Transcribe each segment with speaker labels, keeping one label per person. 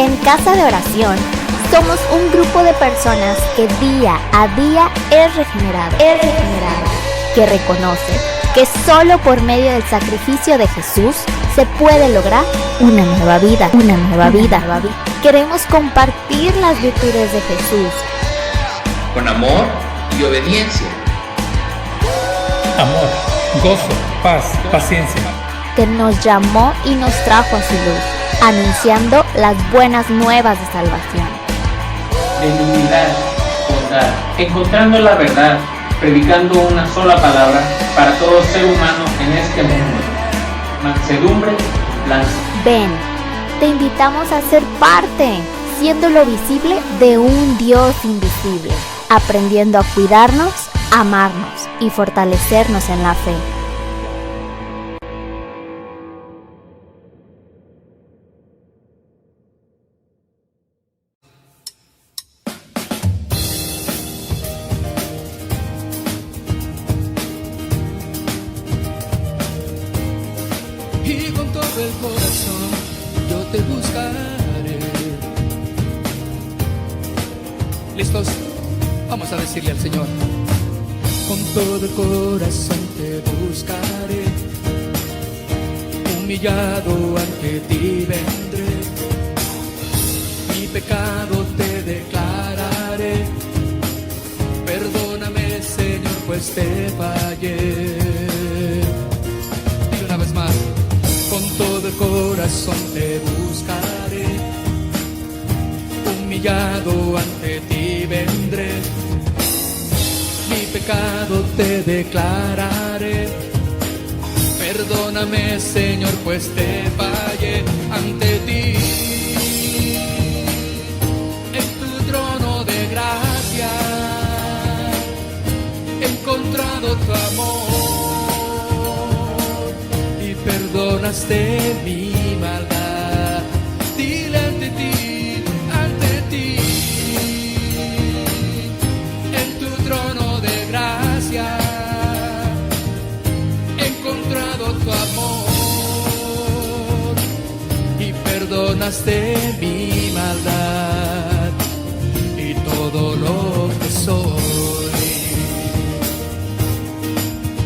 Speaker 1: En Casa de Oración somos un grupo de personas que día a día es regenerada, que reconoce que solo por medio del sacrificio de Jesús se puede lograr una nueva vida. Queremos compartir las virtudes de Jesús
Speaker 2: con amor y obediencia.
Speaker 3: Amor, gozo, paz, paciencia.
Speaker 1: Que nos llamó y nos trajo a su luz, anunciando las buenas nuevas de salvación.
Speaker 4: Benignidad, bondad, encontrando la verdad, predicando una sola palabra para todo ser humano en este mundo. Mansedumbre, templanza.
Speaker 1: Ven, te invitamos a ser parte, siendo lo visible de un Dios invisible, aprendiendo a cuidarnos, amarnos y fortalecernos en la fe.
Speaker 5: Y con todo el corazón yo te buscaré. ¿Listos? Vamos a decirle al Señor. Con todo el corazón te buscaré, humillado ante ti vendré, mi pecado te declararé. Perdóname, Señor, pues te fallé. Dile una vez más. Con todo el corazón te buscaré, humillado ante ti vendré, mi pecado te declararé. Perdóname, Señor, pues te fallé ante ti. En tu trono de gracia he encontrado tu amor. Perdonaste mi maldad. Dile ante ti, en tu trono de gracia he encontrado tu amor y perdonaste mi maldad y todo lo que soy.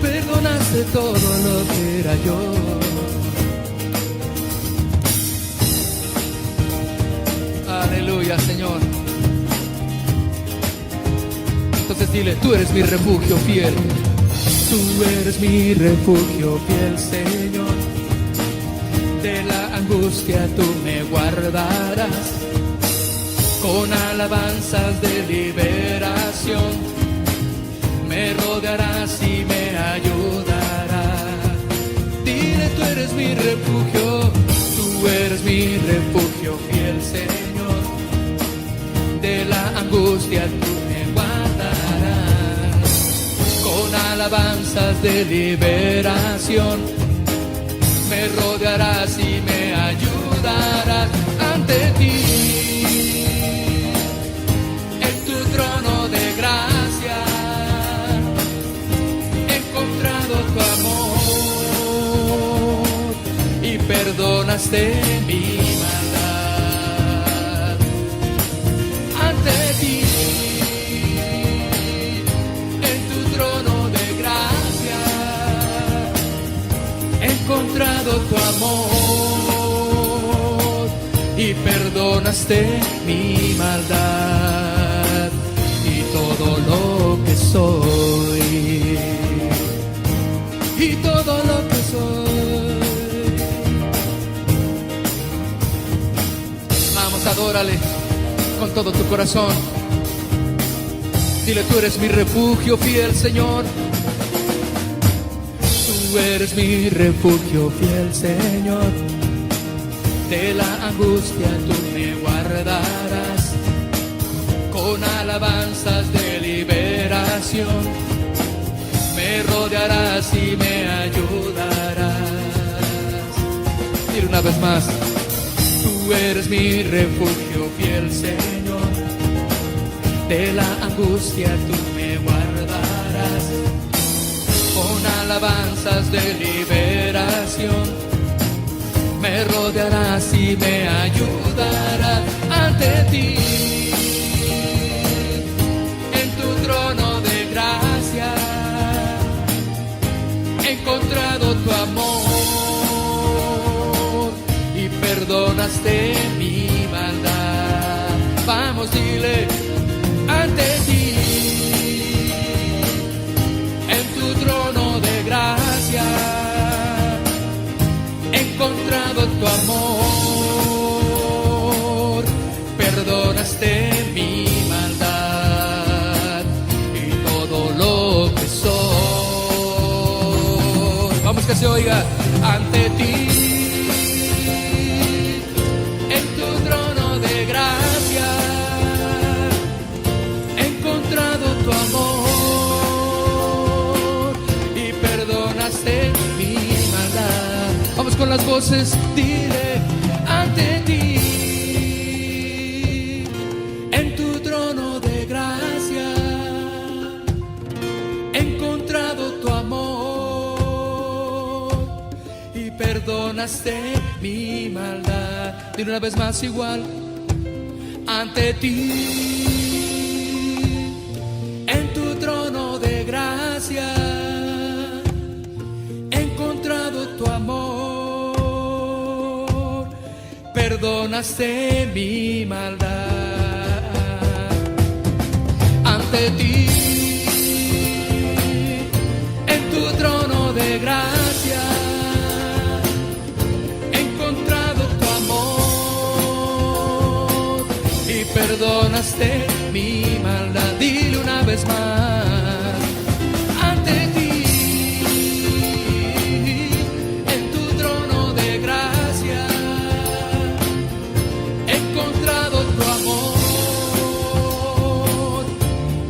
Speaker 5: Perdonaste todo lo que era yo. Aleluya, Señor. Entonces dile, tú eres mi refugio fiel. Tú eres mi refugio fiel, Señor. De la angustia tú me guardarás. Con alabanzas de liberación me rodearás y me ayudarás. Dile, tú eres mi refugio. Tú eres mi refugio fiel, Señor. De la angustia tú me guardarás. Con alabanzas de liberación me rodearás y me ayudarás. Ante ti, en tu trono de gracia he encontrado tu amor y perdonaste mi maldad. Ante ti, en tu trono de gracia he encontrado tu amor y perdonaste mi maldad y todo lo que soy. Y todo lo que soy. Vamos, adórale con todo tu corazón. Dile, tú eres mi refugio fiel, Señor. Tú eres mi refugio fiel, Señor. De la angustia tú me guardarás. Con alabanzas de liberación me rodearás y me ayudarás. Dile una vez más. Tú eres mi refugio fiel, Señor. De la angustia tú me guardarás. Con alabanzas de liberación me rodearás y me ayudarás. ante ti, en tu trono de gracia, he encontrado tu amor y perdonaste mi maldad. Vamos, dile, ante ti, en tu trono de gracia, he encontrado tu amor, perdonaste mi maldad y todo lo que soy. Vamos, que se oiga, ante ti, en tu trono de gracia, he encontrado tu amor y perdonaste mi maldad. Vamos con las voces, dile, ante ti, en tu trono de gracia, he encontrado tu amor y perdonaste mi maldad. Dile una vez más igual, ante ti, en tu trono de gracia, he encontrado tu amor, perdonaste mi maldad. Ante ti, en tu trono de gracia, he encontrado tu amor y perdonaste mi maldad. Dile una vez más, ante ti, en tu trono de gracia, he encontrado tu amor,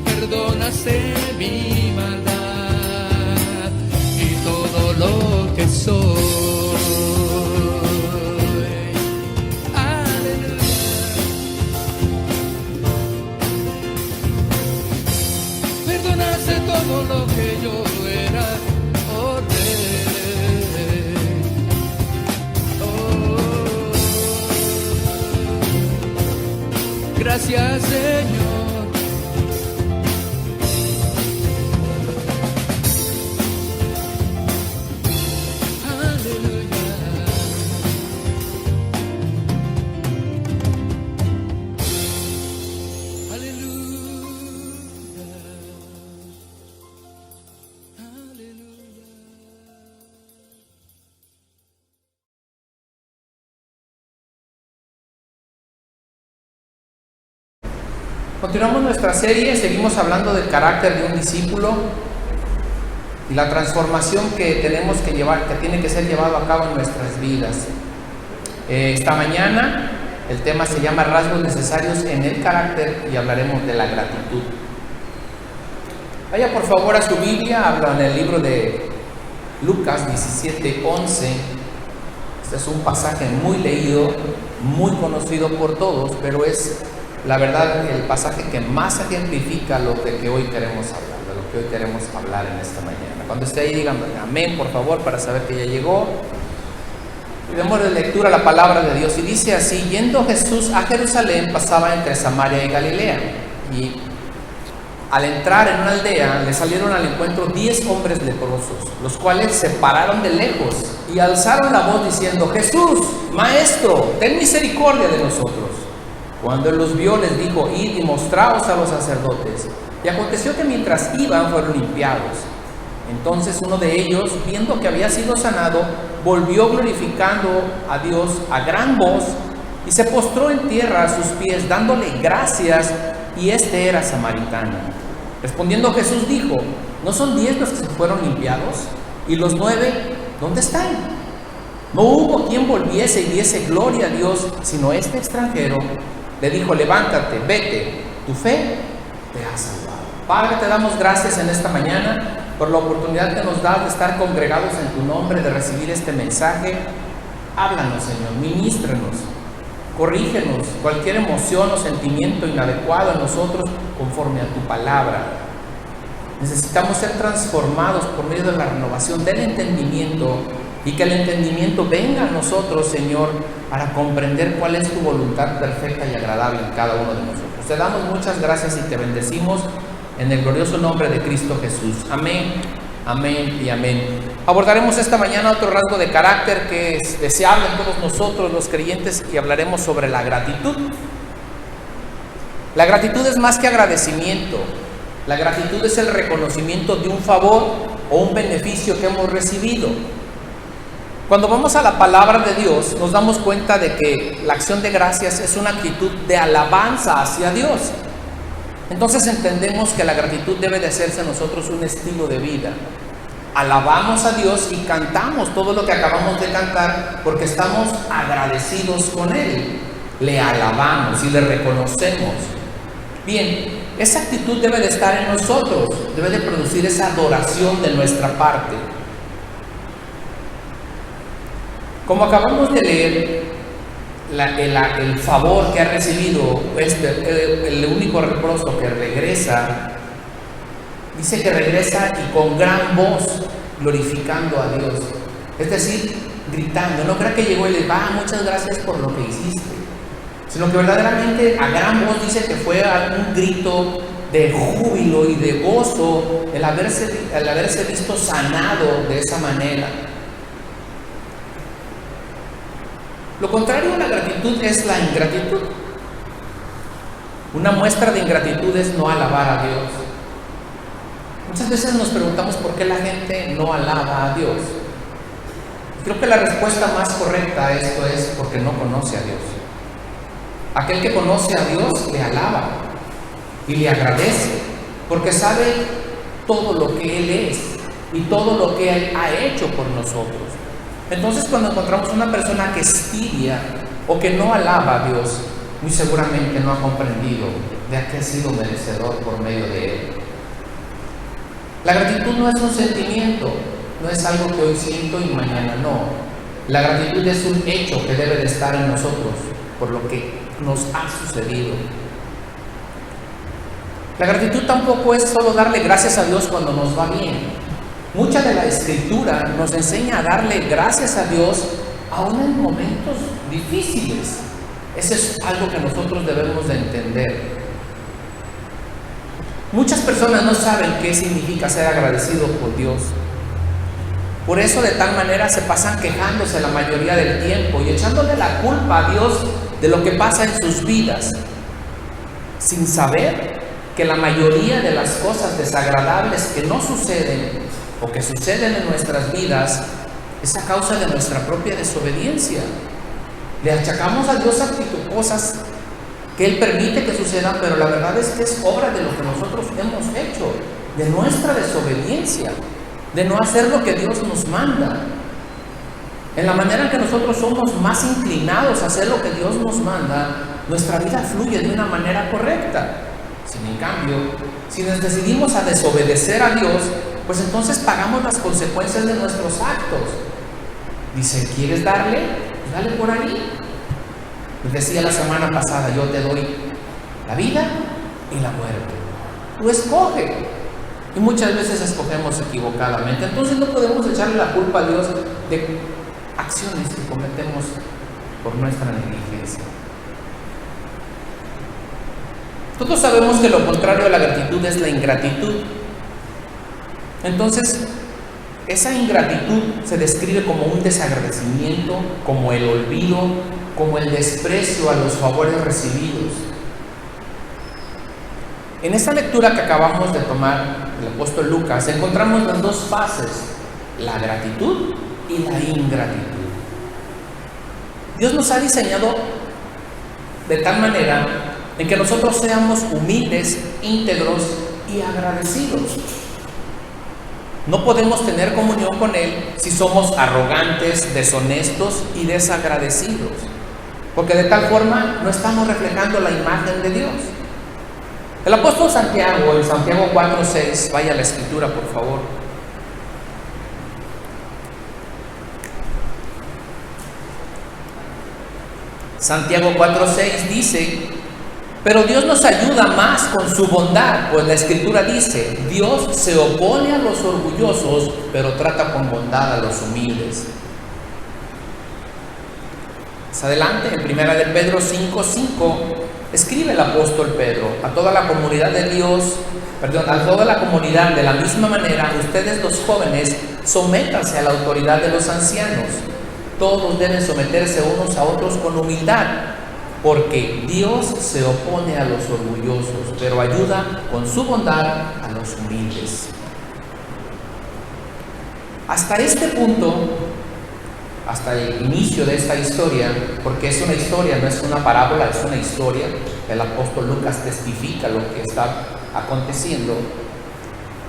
Speaker 5: perdonaste mi maldad y todo lo que soy. Todo lo que yo era, oh Rey, oh, gracias Señor. Aleluya.
Speaker 6: Continuamos nuestra serie, seguimos hablando del carácter de un discípulo y la transformación que tenemos que llevar, que tiene que ser llevado a cabo en nuestras vidas. Esta mañana el tema se llama rasgos necesarios en el carácter y hablaremos de la gratitud. Vaya por favor a su Biblia, habla en el libro de Lucas 17:11. Este es un pasaje muy leído, muy conocido por todos, pero es la verdad el pasaje que más ejemplifica lo de que hoy queremos hablar, de lo que hoy queremos hablar en esta mañana. Cuando esté ahí digan amén por favor para saber que ya llegó. Y demos de lectura la palabra de Dios y dice así: yendo Jesús a Jerusalén pasaba entre Samaria y Galilea, y al entrar en una aldea le salieron al encuentro 10 hombres leprosos, los cuales se pararon de lejos y alzaron la voz diciendo: Jesús, Maestro, ten misericordia de nosotros. Cuando él los vio, les dijo: id y mostraos a los sacerdotes. Y aconteció que mientras iban fueron limpiados. Entonces uno de ellos, viendo que había sido sanado, volvió glorificando a Dios a gran voz y se postró en tierra a sus pies, dándole gracias, y este era samaritano. Respondiendo Jesús dijo: ¿no son 10 los que se fueron limpiados? ¿Y los 9 dónde están? No hubo quien volviese y diese gloria a Dios, sino este extranjero. Le dijo: levántate, vete, tu fe te ha salvado. Padre, te damos gracias en esta mañana por la oportunidad que nos das de estar congregados en tu nombre, de recibir este mensaje. Háblanos, Señor, ministrenos, corrígenos cualquier emoción o sentimiento inadecuado en nosotros conforme a tu palabra. Necesitamos ser transformados por medio de la renovación del entendimiento y que el entendimiento venga a nosotros, Señor, para comprender cuál es tu voluntad perfecta y agradable en cada uno de nosotros. Te damos muchas gracias y te bendecimos en el glorioso nombre de Cristo Jesús. Amén, amén y amén. Abordaremos esta mañana otro rasgo de carácter que es deseable en todos nosotros los creyentes, y hablaremos sobre la gratitud. La gratitud es más que agradecimiento. La gratitud es el reconocimiento de un favor o un beneficio que hemos recibido. Cuando vamos a la palabra de Dios, nos damos cuenta de que la acción de gracias es una actitud de alabanza hacia Dios. Entonces entendemos que la gratitud debe de hacerse en nosotros un estilo de vida. Alabamos a Dios y cantamos todo lo que acabamos de cantar porque estamos agradecidos con Él. Le alabamos y le reconocemos. Bien, esa actitud debe de estar en nosotros, debe de producir esa adoración de nuestra parte. Como acabamos de leer, el favor que ha recibido, el único leproso que regresa, dice que regresa y con gran voz glorificando a Dios, es decir, gritando. No crea que llegó y le dijo, muchas gracias por lo que hiciste, sino que verdaderamente a gran voz dice que fue un grito de júbilo y de gozo el haberse visto sanado de esa manera. Lo contrario a la gratitud es la ingratitud. Una muestra de ingratitud es no alabar a Dios. Muchas veces nos preguntamos por qué la gente no alaba a Dios. Creo que la respuesta más correcta a esto es porque no conoce a Dios. Aquel que conoce a Dios le alaba y le agradece, porque sabe todo lo que Él es y todo lo que Él ha hecho por nosotros. Entonces, cuando encontramos una persona que es tibia o que no alaba a Dios, muy seguramente no ha comprendido de que ha sido merecedor por medio de Él. La gratitud no es un sentimiento, no es algo que hoy siento y mañana no. La gratitud es un hecho que debe de estar en nosotros por lo que nos ha sucedido. La gratitud tampoco es solo darle gracias a Dios cuando nos va bien. Mucha de la Escritura nos enseña a darle gracias a Dios aún en momentos difíciles. Eso es algo que nosotros debemos de entender. Muchas personas no saben qué significa ser agradecido por Dios. Por eso de tal manera se pasan quejándose la mayoría del tiempo y echándole la culpa a Dios de lo que pasa en sus vidas, sin saber que la mayoría de las cosas desagradables que no suceden o que suceden en nuestras vidas es a causa de nuestra propia desobediencia. Le achacamos a Dios cosas que Él permite que sucedan, pero la verdad es que es obra de lo que nosotros hemos hecho, de nuestra desobediencia, de no hacer lo que Dios nos manda. En la manera en que nosotros somos más inclinados a hacer lo que Dios nos manda, nuestra vida fluye de una manera correcta. En cambio, si nos decidimos a desobedecer a Dios, pues entonces pagamos las consecuencias de nuestros actos. Dice, ¿quieres darle? Pues dale por ahí. Les decía la semana pasada, yo te doy la vida y la muerte. Tú escoge. Y muchas veces escogemos equivocadamente. Entonces no podemos echarle la culpa a Dios de acciones que cometemos por nuestra negligencia. Todos sabemos que lo contrario a la gratitud es la ingratitud. Entonces, esa ingratitud se describe como un desagradecimiento, como el olvido, como el desprecio a los favores recibidos. En esta lectura que acabamos de tomar del apóstol Lucas, encontramos las dos fases, la gratitud y la ingratitud. Dios nos ha diseñado de tal manera en que nosotros seamos humildes, íntegros y agradecidos. No podemos tener comunión con Él si somos arrogantes, deshonestos y desagradecidos, porque de tal forma no estamos reflejando la imagen de Dios. El apóstol Santiago, en Santiago 4:6, vaya a la escritura por favor. Santiago 4:6 dice: pero Dios nos ayuda más con su bondad, pues la escritura dice, Dios se opone a los orgullosos, pero trata con bondad a los humildes. adelante, en 1 de Pedro 5:5, escribe el apóstol Pedro: a toda la comunidad de Dios, a toda la comunidad, de la misma manera, ustedes los jóvenes, sométanse a la autoridad de los ancianos. Todos deben someterse unos a otros con humildad, porque Dios se opone a los orgullosos, pero ayuda con su bondad a los humildes. Hasta este punto, hasta el inicio de esta historia, porque es una historia, no es una parábola, es una historia, el apóstol Lucas testifica lo que está aconteciendo.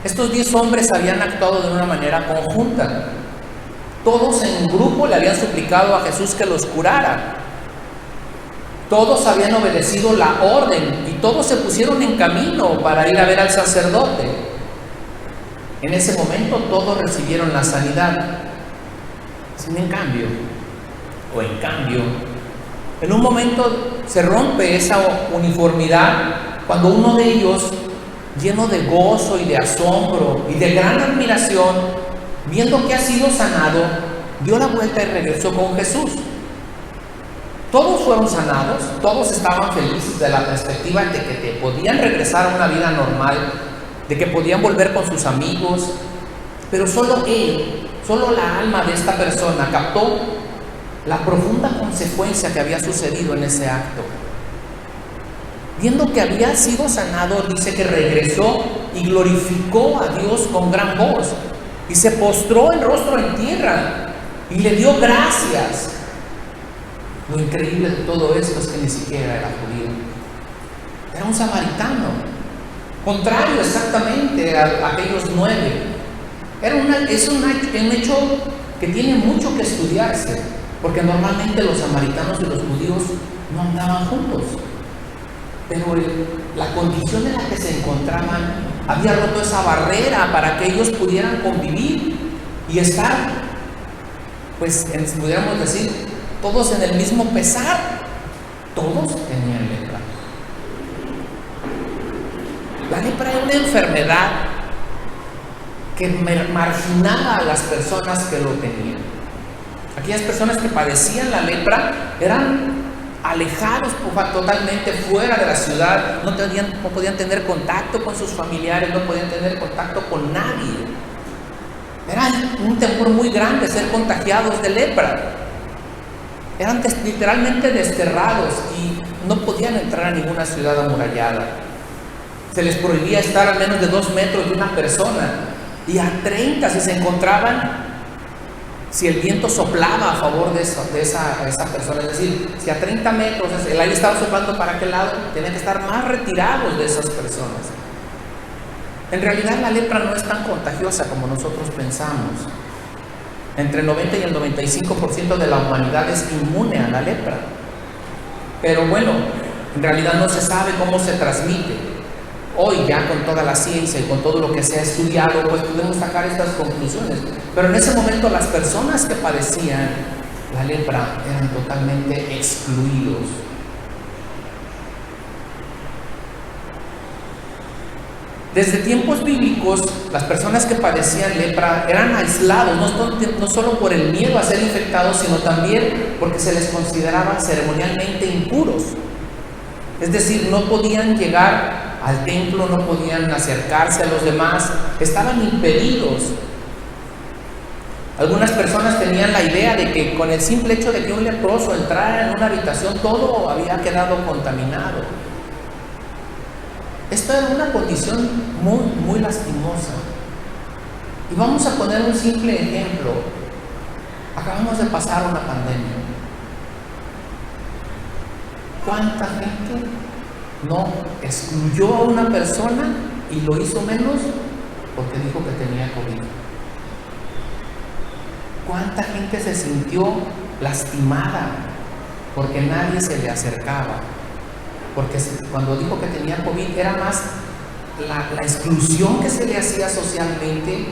Speaker 6: Estos 10 hombres habían actuado de una manera conjunta. Todos en grupo le habían suplicado a Jesús que los curara. Todos habían obedecido la orden y todos se pusieron en camino para ir a ver al sacerdote. En ese momento todos recibieron la sanidad. En cambio, en un momento se rompe esa uniformidad cuando uno de ellos, lleno de gozo y de asombro y de gran admiración, viendo que ha sido sanado, dio la vuelta y regresó con Jesús. Todos fueron sanados, todos estaban felices de la perspectiva de que podían regresar a una vida normal, de que podían volver con sus amigos, pero solo la alma de esta persona captó la profunda consecuencia que había sucedido en ese acto. Viendo que había sido sanado, dice que regresó y glorificó a Dios con gran voz y se postró el rostro en tierra y le dio gracias. Lo increíble de todo esto es que ni siquiera era judío, era un samaritano, contrario exactamente a aquellos 9. Es un hecho que tiene mucho que estudiarse, porque normalmente los samaritanos y los judíos no andaban juntos, pero la condición en la que se encontraban había roto esa barrera para que ellos pudieran convivir y estar, pues pudiéramos decir, todos en el mismo pesar. Todos tenían lepra. La lepra era una enfermedad que marginaba a las personas que lo tenían. Aquellas personas que padecían la lepra eran alejados totalmente fuera de la ciudad, no podían tener contacto con sus familiares, no podían tener contacto con nadie. Era un temor muy grande ser contagiados de lepra. Eran literalmente desterrados y no podían entrar a ninguna ciudad amurallada. Se les prohibía estar a menos de 2 metros de una persona, y a 30 si se encontraban, si el viento soplaba a favor de esa persona, es decir, si a 30 metros el aire estaba soplando para aquel lado, tenían que estar más retirados de esas personas. En realidad la lepra no es tan contagiosa como nosotros pensamos. Entre el 90 y el 95% de la humanidad es inmune a la lepra. Pero bueno, en realidad no se sabe cómo se transmite. Hoy ya con toda la ciencia y con todo lo que se ha estudiado, pues podemos sacar estas conclusiones. Pero en ese momento las personas que padecían la lepra eran totalmente excluidos. Desde tiempos bíblicos, las personas que padecían lepra eran aislados, no solo por el miedo a ser infectados, sino también porque se les consideraba ceremonialmente impuros. Es decir, no podían llegar al templo, no podían acercarse a los demás, estaban impedidos. Algunas personas tenían la idea de que con el simple hecho de que un leproso entrara en una habitación, todo había quedado contaminado. Esto era una condición muy, muy lastimosa. Y vamos a poner un simple ejemplo. Acabamos de pasar una pandemia. ¿Cuánta gente no excluyó a una persona y lo hizo menos porque dijo que tenía COVID? ¿Cuánta gente se sintió lastimada porque nadie se le acercaba? Porque cuando dijo que tenía COVID era más la exclusión que se le hacía socialmente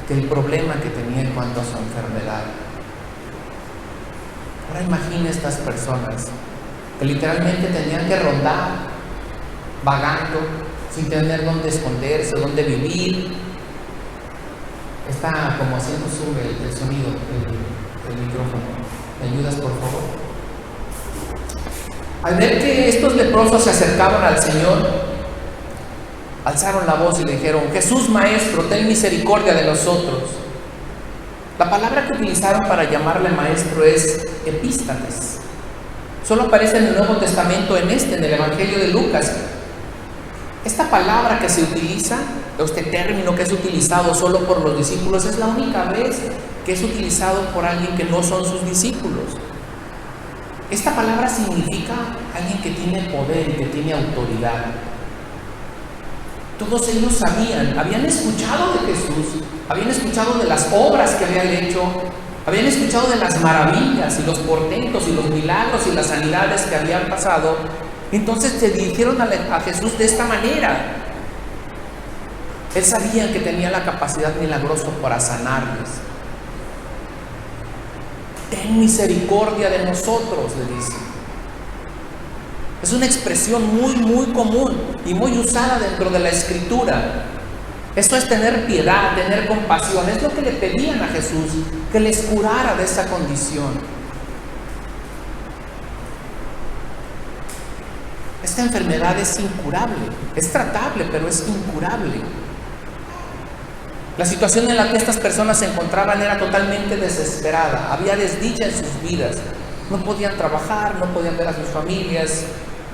Speaker 6: que el problema que tenía en cuanto a su enfermedad. Ahora imagine estas personas que literalmente tenían que rondar, vagando, sin tener dónde esconderse, dónde vivir. Está como haciendo zoom el sonido, el micrófono. ¿Me ayudas, por favor? Al ver que estos leprosos se acercaban al Señor, alzaron la voz y le dijeron: Jesús, Maestro, ten misericordia de nosotros. La palabra que utilizaron para llamarle maestro es epístates. Solo aparece en el Nuevo Testamento en el Evangelio de Lucas. Esta palabra que se utiliza, este término que es utilizado solo por los discípulos, es la única vez que es utilizado por alguien que no son sus discípulos. Esta palabra significa alguien que tiene poder y que tiene autoridad. Todos ellos habían escuchado de Jesús, habían escuchado de las obras que había hecho, habían escuchado de las maravillas y los portentos y los milagros y las sanidades que habían pasado. Entonces se dirigieron a Jesús de esta manera. Él sabía que tenía la capacidad milagrosa para sanarles. Ten misericordia de nosotros, le dice. Es una expresión muy común y muy usada dentro de la Escritura. Eso es tener piedad, tener compasión. Es lo que le pedían a Jesús, que les curara de esa condición. Esta enfermedad es incurable, es tratable, pero es incurable. La situación en la que estas personas se encontraban era totalmente desesperada. Había desdicha en sus vidas. No podían trabajar, no podían ver a sus familias.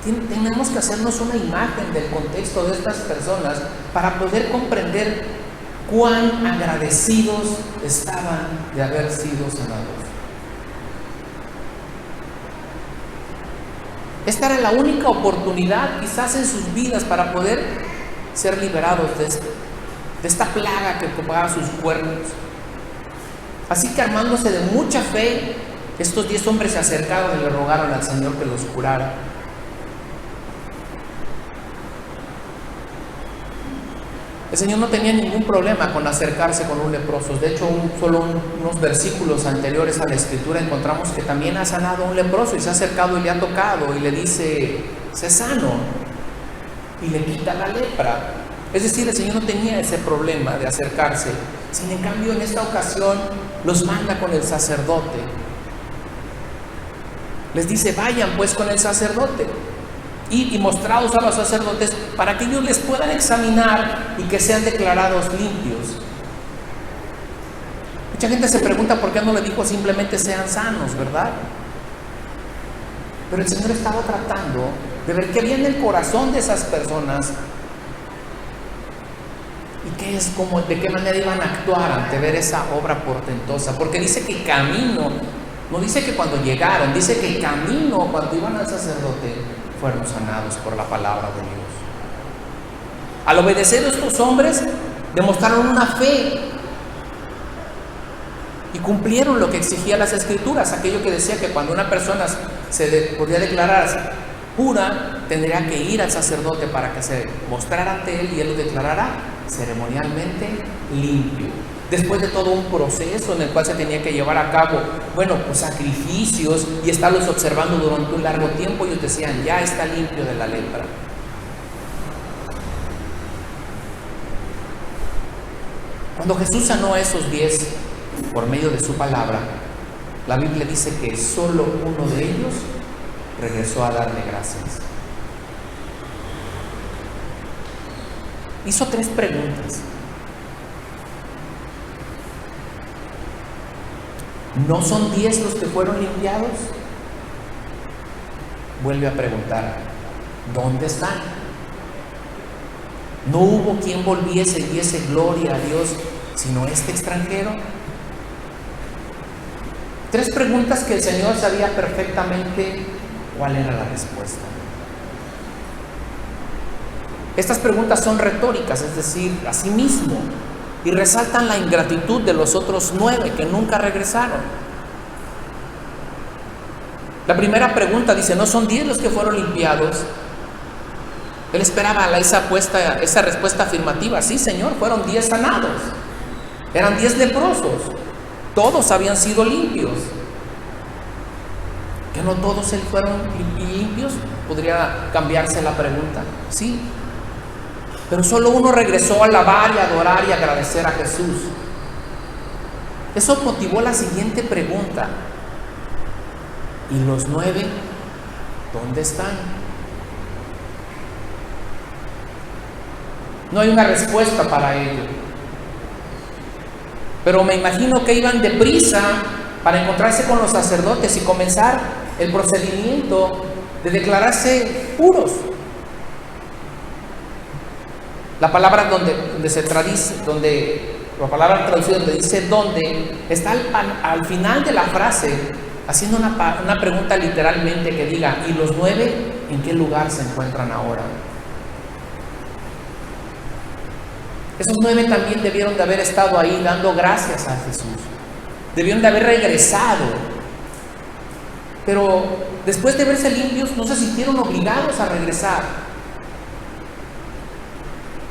Speaker 6: Tenemos que hacernos una imagen del contexto de estas personas para poder comprender cuán agradecidos estaban de haber sido sanados. Esta era la única oportunidad quizás en sus vidas para poder ser liberados de esta plaga que ocupaba sus cuerpos. Así que, armándose de mucha fe, estos 10 hombres se acercaron y le rogaron al Señor que los curara. El Señor no tenía ningún problema con acercarse con un leproso. De hecho, solo unos versículos anteriores a la Escritura encontramos que también ha sanado a un leproso y se ha acercado y le ha tocado y le dice: sé sano, y le quita la lepra. Es decir, el Señor no tenía ese problema de acercarse. Sin en cambio, en esta ocasión los manda con el sacerdote. Les dice: vayan pues con el sacerdote y mostraos a los sacerdotes para que ellos les puedan examinar y que sean declarados limpios. Mucha gente se pregunta por qué no le dijo simplemente sean sanos, ¿verdad? Pero el Señor estaba tratando de ver qué había en el corazón de esas personas y de qué manera iban a actuar ante ver esa obra portentosa. Porque dice que camino, no dice que cuando llegaron, dice que camino, cuando iban al sacerdote, fueron sanados por la palabra de Dios. Al obedecer, estos hombres demostraron una fe y cumplieron lo que exigían las Escrituras, aquello que decía que cuando una persona podía declarar pura, tendría que ir al sacerdote para que se mostrara ante él y él lo declarara ceremonialmente limpio. Después de todo un proceso en el cual se tenía que llevar a cabo, sacrificios y estarlos observando durante un largo tiempo, ellos decían: ya está limpio de la lepra. Cuando Jesús sanó a esos 10 por medio de su palabra, la Biblia dice que solo uno de ellos regresó a darle gracias. Hizo 3 preguntas. ¿No son 10 los que fueron limpiados? Vuelve a preguntar: ¿dónde están? ¿No hubo quien volviese y diese gloria a Dios sino este extranjero? 3 preguntas que el Señor sabía perfectamente cuál era la respuesta. Estas preguntas son retóricas, es decir, a sí mismo, y resaltan la ingratitud de los otros 9 que nunca regresaron. La primera pregunta dice: ¿no son 10 los que fueron limpiados? Él esperaba esa respuesta afirmativa: sí, Señor, fueron 10 sanados. Eran 10 leprosos. Todos habían sido limpios. ¿Que no todos fueron limpios? ¿Podría cambiarse la pregunta? Sí. Pero solo uno regresó a alabar y adorar y agradecer a Jesús. Eso motivó la siguiente pregunta: ¿y los 9 ¿Dónde están? No hay una respuesta para ello. Pero me imagino que iban deprisa para encontrarse con los sacerdotes y comenzar el procedimiento de declararse puros. La palabra la palabra traducida donde dice "donde" está al final de la frase, haciendo una pregunta literalmente que diga: ¿y los 9 en qué lugar se encuentran ahora? Esos 9 también debieron de haber estado ahí dando gracias a Jesús. Debieron de haber regresado. Pero después de verse limpios, no se sintieron obligados a regresar.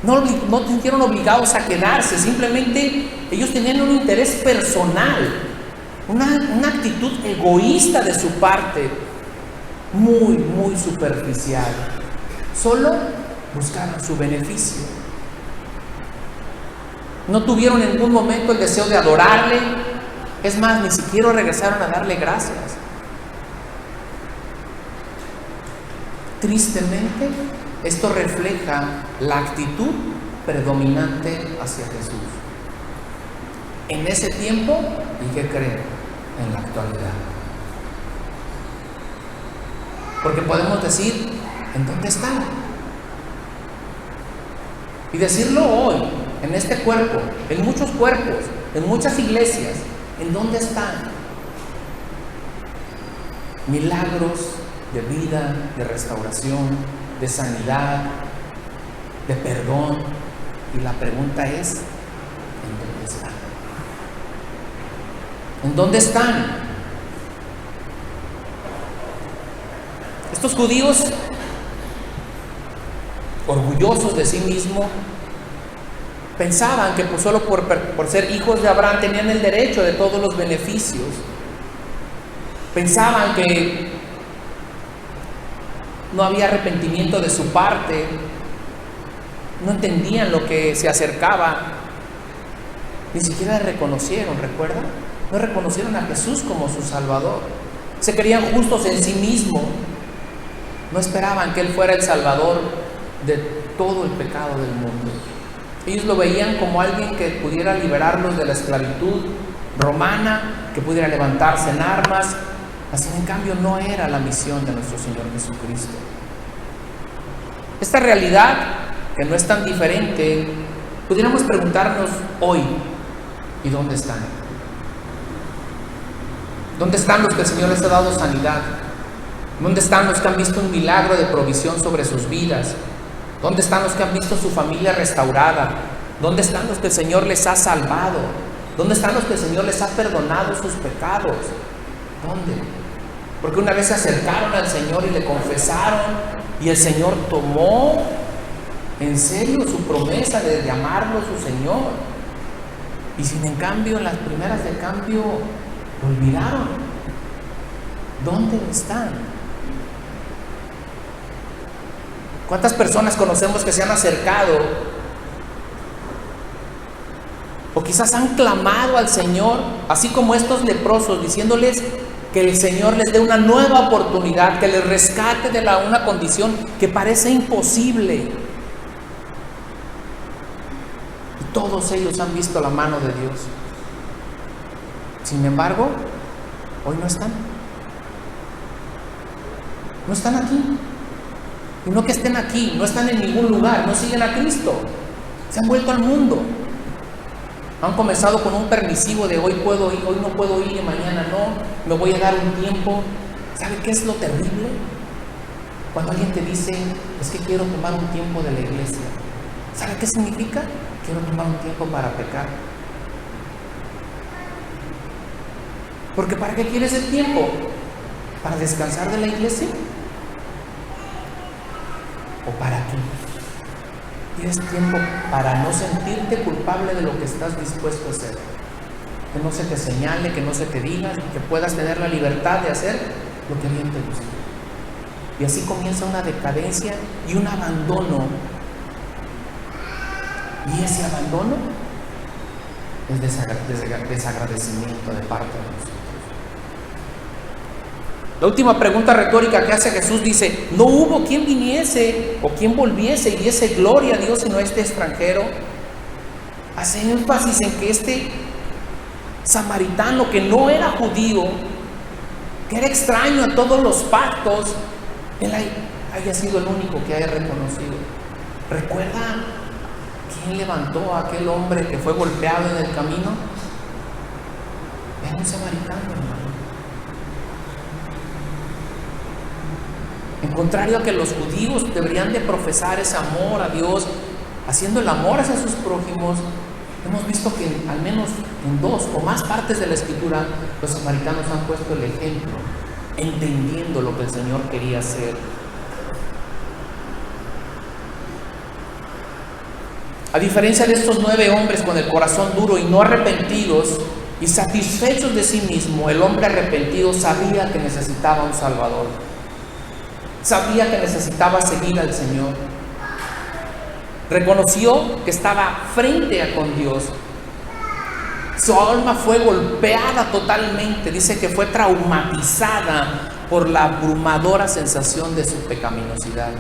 Speaker 6: No se sintieron obligados a quedarse. Simplemente ellos tenían un interés personal, una actitud egoísta de su parte, muy, muy superficial. Solo buscaron su beneficio. No tuvieron en ningún momento el deseo de adorarle. Es más, ni siquiera regresaron a darle gracias. Tristemente, esto refleja la actitud predominante hacia Jesús en ese tiempo y ¿qué creen? En la actualidad. Porque podemos decir: ¿en dónde están? Y decirlo hoy, en este cuerpo, en muchos cuerpos, en muchas iglesias, ¿en dónde están? Milagros de vida, de restauración, de sanidad, de perdón. Y la pregunta es: ¿en dónde están? ¿En dónde están? Estos judíos, orgullosos de sí mismos, pensaban que solo por ser hijos de Abraham tenían el derecho de todos los beneficios. Pensaban que no había arrepentimiento de su parte. No entendían lo que se acercaba. Ni siquiera le reconocieron, ¿recuerdan? No reconocieron a Jesús como su Salvador. Se creían justos en sí mismos. No esperaban que Él fuera el Salvador de todo el pecado del mundo. Ellos lo veían como alguien que pudiera liberarlos de la esclavitud romana, que pudiera levantarse en armas. Así, en cambio, no era la misión de nuestro Señor Jesucristo. Esta realidad, que no es tan diferente, pudiéramos preguntarnos hoy: ¿y dónde están? ¿Dónde están los que el Señor les ha dado sanidad? ¿Dónde están los que han visto un milagro de provisión sobre sus vidas? ¿Dónde están los que han visto su familia restaurada? ¿Dónde están los que el Señor les ha salvado? ¿Dónde están los que el Señor les ha perdonado sus pecados? ¿Dónde? Porque una vez se acercaron al Señor y le confesaron, y el Señor tomó en serio su promesa de llamarlo su Señor. Y sin en cambio, en las primeras de cambio, lo olvidaron. ¿Dónde están? ¿Cuántas personas conocemos que se han acercado o quizás han clamado al Señor, así como estos leprosos, diciéndoles que el Señor les dé una nueva oportunidad, que les rescate de una condición que parece imposible? Y todos ellos han visto la mano de Dios. Sin embargo, hoy no están. No están aquí. Y no que estén aquí, no están en ningún lugar, no siguen a Cristo. Se han vuelto al mundo. Han comenzado con un permisivo de hoy puedo ir, hoy no puedo ir y mañana no, me voy a dar un tiempo. ¿Sabe qué es lo terrible? Cuando alguien te dice: es que quiero tomar un tiempo de la iglesia. ¿Sabe qué significa? Quiero tomar un tiempo para pecar. Porque ¿para qué quieres el tiempo? ¿Para descansar de la iglesia? ¿O para qué? Tienes tiempo para no sentirte culpable de lo que estás dispuesto a hacer. Que no se te señale, que no se te diga, que puedas tener la libertad de hacer lo que bien te gusta. Y así comienza una decadencia y un abandono. Y ese abandono es desagradecimiento de parte de nosotros. La última pregunta retórica que hace Jesús dice: ¿no hubo quien viniese o quien volviese y diese gloria a Dios sino este extranjero? Hace énfasis en que este samaritano, que no era judío, que era extraño a todos los pactos, él haya sido el único que haya reconocido. ¿Recuerda quién levantó a aquel hombre que fue golpeado en el camino? Era un samaritano, hermano. En contrario a que los judíos deberían de profesar ese amor a Dios, haciendo el amor hacia sus prójimos, hemos visto que al menos en 2 o más partes de la Escritura, los samaritanos han puesto el ejemplo, entendiendo lo que el Señor quería hacer. A diferencia de estos 9 hombres con el corazón duro y no arrepentidos y satisfechos de sí mismo, el hombre arrepentido sabía que necesitaba un Salvador. Sabía que necesitaba seguir al Señor. Reconoció que estaba frente a con Dios. Su alma fue golpeada totalmente. Dice que fue traumatizada por la abrumadora sensación de su pecaminosidad.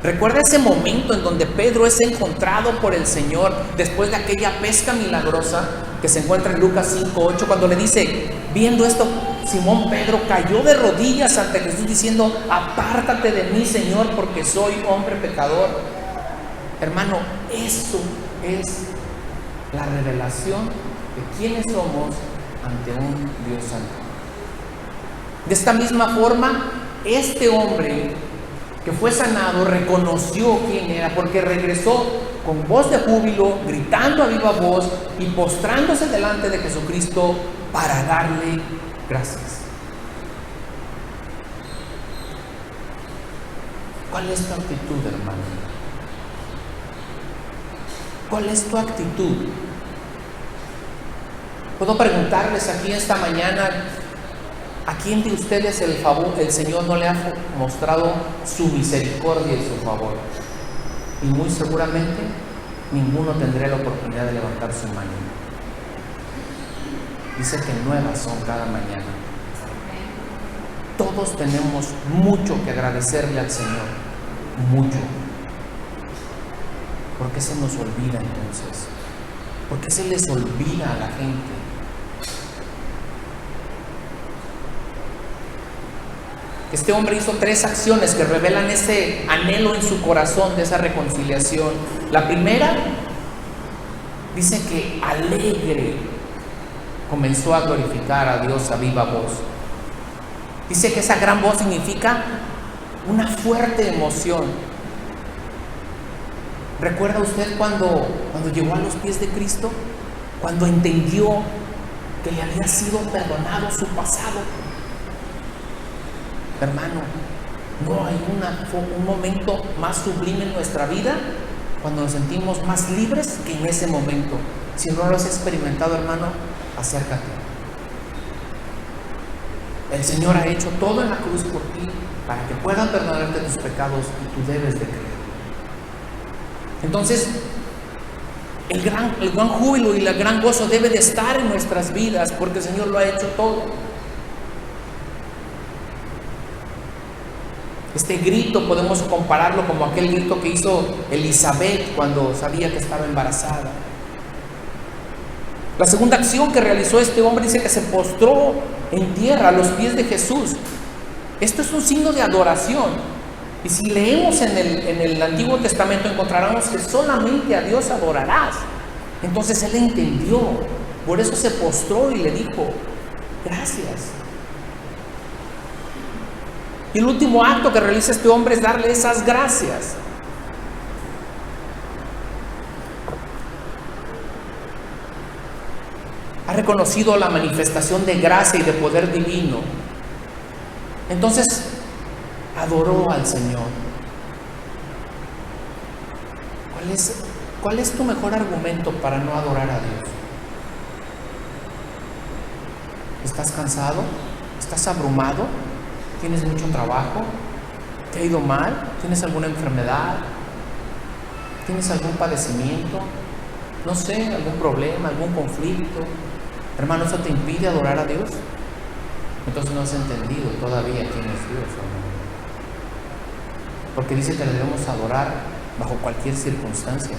Speaker 6: Recuerda ese momento en donde Pedro es encontrado por el Señor después de aquella pesca milagrosa que se encuentra en Lucas 5:8, cuando le dice, viendo esto, Simón Pedro cayó de rodillas ante Jesús diciendo: apártate de mí, Señor, porque soy hombre pecador. Hermano, eso es la revelación de quiénes somos ante un Dios santo. De esta misma forma, este hombre que fue sanado reconoció quién era, porque regresó con voz de júbilo, gritando a viva voz y postrándose delante de Jesucristo para darle gracias. ¿Cuál es tu actitud, hermano? ¿Cuál es tu actitud? Puedo preguntarles aquí esta mañana: ¿a quién de ustedes el Señor no le ha mostrado su misericordia y su favor? Y muy seguramente ninguno tendrá la oportunidad de levantar su mano. Dice que nuevas son cada mañana. Todos tenemos mucho que agradecerle al Señor, mucho. ¿Por qué se nos olvida entonces? ¿Por qué se les olvida a la gente? Este hombre hizo 3 acciones que revelan ese anhelo en su corazón de esa reconciliación. La primera, dice que alegre comenzó a glorificar a Dios a viva voz. Dice que esa gran voz significa una fuerte emoción. ¿Recuerda usted cuando llegó a los pies de Cristo? Cuando entendió que le había sido perdonado su pasado. Hermano, no hay un momento más sublime en nuestra vida cuando nos sentimos más libres que en ese momento. Si no lo has experimentado, hermano, acércate. El Señor ha hecho todo en la cruz por ti para que puedan perdonarte tus pecados y tú debes de creer. Entonces, el gran júbilo y el gran gozo debe de estar en nuestras vidas porque el Señor lo ha hecho todo. Este grito podemos compararlo como aquel grito que hizo Elizabeth cuando sabía que estaba embarazada. La segunda acción que realizó este hombre dice que se postró en tierra a los pies de Jesús. Esto es un signo de adoración. Y si leemos en el Antiguo Testamento encontraremos que solamente a Dios adorarás. Entonces él entendió, por eso se postró y le dijo: gracias. Y el último acto que realiza este hombre es darle esas gracias. Ha reconocido la manifestación de gracia y de poder divino. Entonces adoró al Señor. ¿Cuál es tu mejor argumento para no adorar a Dios? ¿Estás cansado? ¿Estás abrumado? ¿Tienes mucho trabajo? ¿Te ha ido mal? ¿Tienes alguna enfermedad? ¿Tienes algún padecimiento? No sé, algún problema, algún conflicto. Hermano, ¿eso te impide adorar a Dios? entonces no has entendido todavía quién es Dios, hermano. Porque dice que le debemos adorar bajo cualquier circunstancia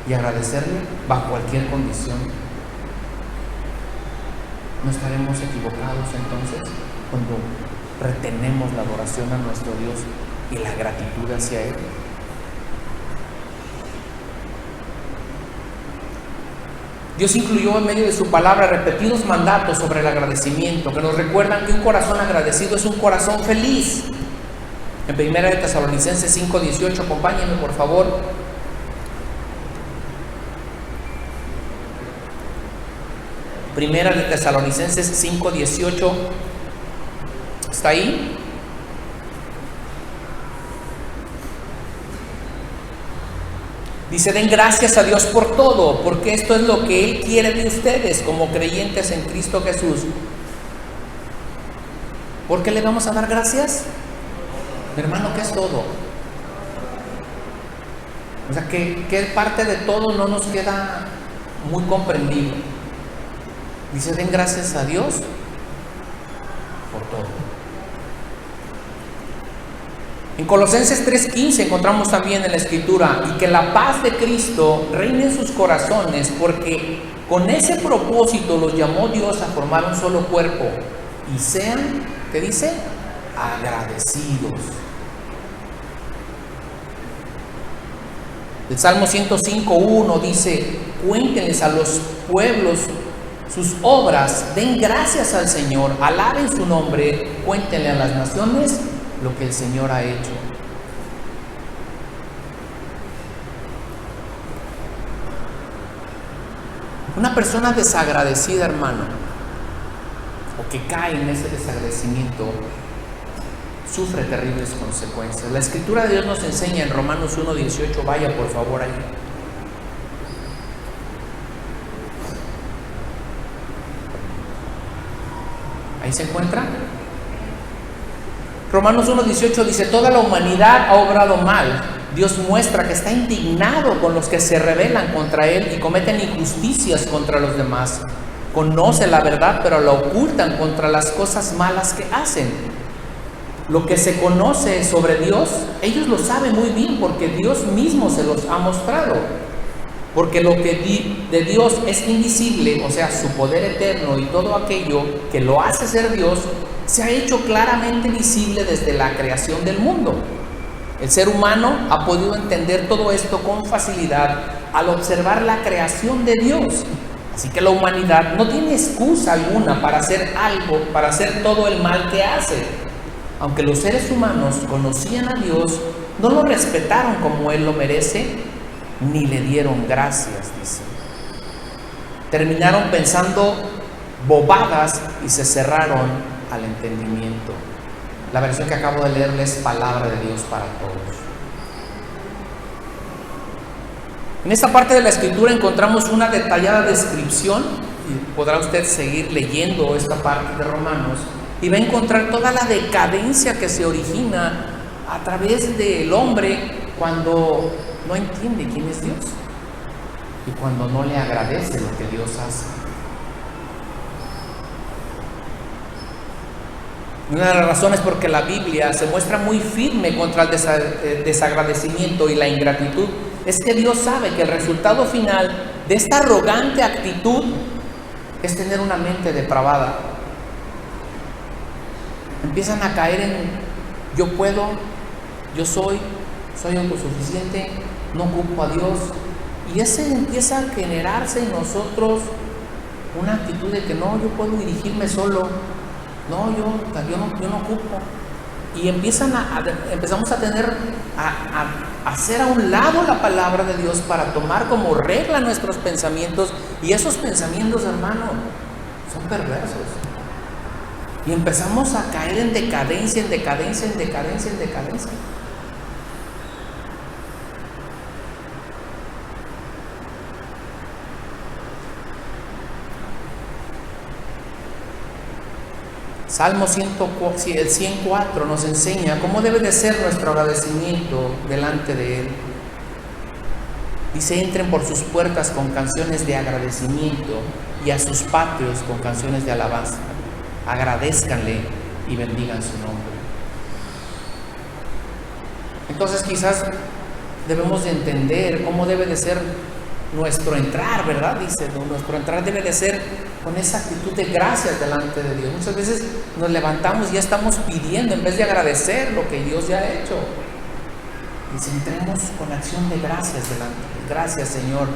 Speaker 6: y agradecerle bajo cualquier condición. ¿No estaremos equivocados entonces cuando retenemos la adoración a nuestro Dios y la gratitud hacia Él? Dios incluyó en medio de su palabra repetidos mandatos sobre el agradecimiento que nos recuerdan que un corazón agradecido es un corazón feliz. En 1 de Tesalonicenses 5:18, acompáñenme por favor. Primera de Tesalonicenses 5:18, ¿está ahí? Dice: den gracias a Dios por todo, porque esto es lo que Él quiere de ustedes como creyentes en Cristo Jesús. ¿Por qué le vamos a dar gracias? Mi hermano, ¿qué es todo? O sea, ¿qué parte de todo no nos queda muy comprendido? Dice: den gracias a Dios por todo. En Colosenses 3:15 encontramos también en la Escritura: y que la paz de Cristo reine en sus corazones, porque con ese propósito los llamó Dios a formar un solo cuerpo, y sean, ¿qué dice? Agradecidos. El Salmo 105:1 dice: cuéntenles a los pueblos sus obras, den gracias al Señor, alaben su nombre, cuéntenle a las naciones lo que el Señor ha hecho. Una persona desagradecida, hermano, o que cae en ese desagradecimiento, sufre terribles consecuencias. La Escritura de Dios nos enseña en Romanos 1:18, vaya por favor ahí. ¿Ahí se encuentra? Romanos 1:18 dice: toda la humanidad ha obrado mal. Dios muestra que está indignado con los que se rebelan contra Él y cometen injusticias contra los demás. Conoce la verdad, pero la ocultan contra las cosas malas que hacen. Lo que se conoce sobre Dios, ellos lo saben muy bien porque Dios mismo se los ha mostrado. Porque lo que de Dios es invisible, o sea, su poder eterno y todo aquello que lo hace ser Dios, se ha hecho claramente visible desde la creación del mundo. El ser humano ha podido entender todo esto con facilidad al observar la creación de Dios. Así que la humanidad no tiene excusa alguna para hacer algo, para hacer todo el mal que hace. Aunque los seres humanos conocían a Dios, no lo respetaron como Él lo merece, ni le dieron gracias, dice. Terminaron pensando bobadas y se cerraron al entendimiento. La versión que acabo de leerles es palabra de Dios para todos. En esta parte de la Escritura encontramos una detallada descripción, y podrá usted seguir leyendo esta parte de Romanos, y va a encontrar toda la decadencia que se origina a través del hombre cuando no entiende quién es Dios y cuando no le agradece lo que Dios hace. Una de las razones por que la Biblia se muestra muy firme contra el desagradecimiento y la ingratitud es que Dios sabe que el resultado final de esta arrogante actitud es tener una mente depravada. Empiezan a caer en yo puedo, yo soy autosuficiente, no ocupo a Dios, y ese empieza a generarse en nosotros una actitud de que no, yo puedo dirigirme solo, no, yo no ocupo, y empezamos a hacer a un lado la palabra de Dios para tomar como regla nuestros pensamientos, y esos pensamientos, hermano, son perversos, y empezamos a caer en decadencia. Salmo 104 nos enseña cómo debe de ser nuestro agradecimiento delante de Él. Dice: entren por sus puertas con canciones de agradecimiento y a sus patios con canciones de alabanza. agradézcanle y bendigan su nombre. Entonces quizás debemos de entender cómo debe de ser nuestro entrar, ¿verdad? Dice, nuestro entrar debe de ser con esa actitud de gracias delante de Dios. Muchas veces nos levantamos y ya estamos pidiendo en vez de agradecer lo que Dios ya ha hecho. Y entremos con acción de gracias delante. Gracias, Señor.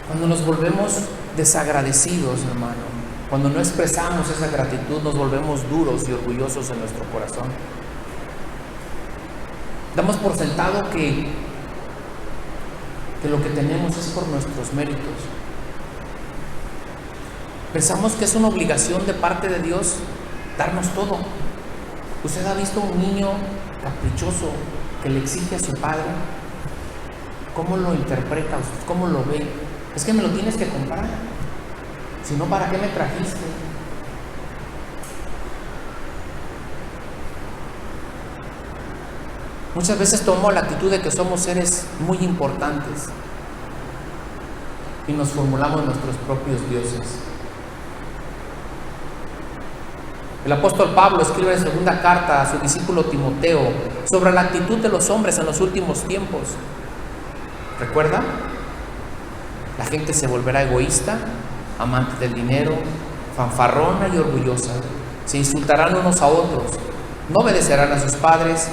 Speaker 6: Cuando nos volvemos desagradecidos, hermano, cuando no expresamos esa gratitud, nos volvemos duros y orgullosos en nuestro corazón. Damos por sentado que lo que tenemos es por nuestros méritos. Pensamos que es una obligación de parte de Dios darnos todo. ¿Usted ha visto un niño caprichoso que le exige a su padre? ¿Cómo lo interpreta usted? ¿Cómo lo ve? Es que me lo tienes que comprar. Si no, ¿para qué me trajiste? Muchas veces tomamos la actitud de que somos seres muy importantes y nos formulamos nuestros propios dioses. El apóstol Pablo escribe en segunda carta a su discípulo Timoteo sobre la actitud de los hombres en los últimos tiempos. ¿Recuerda? La gente se volverá egoísta, amante del dinero, fanfarrona y orgullosa. Se insultarán unos a otros, no obedecerán a sus padres,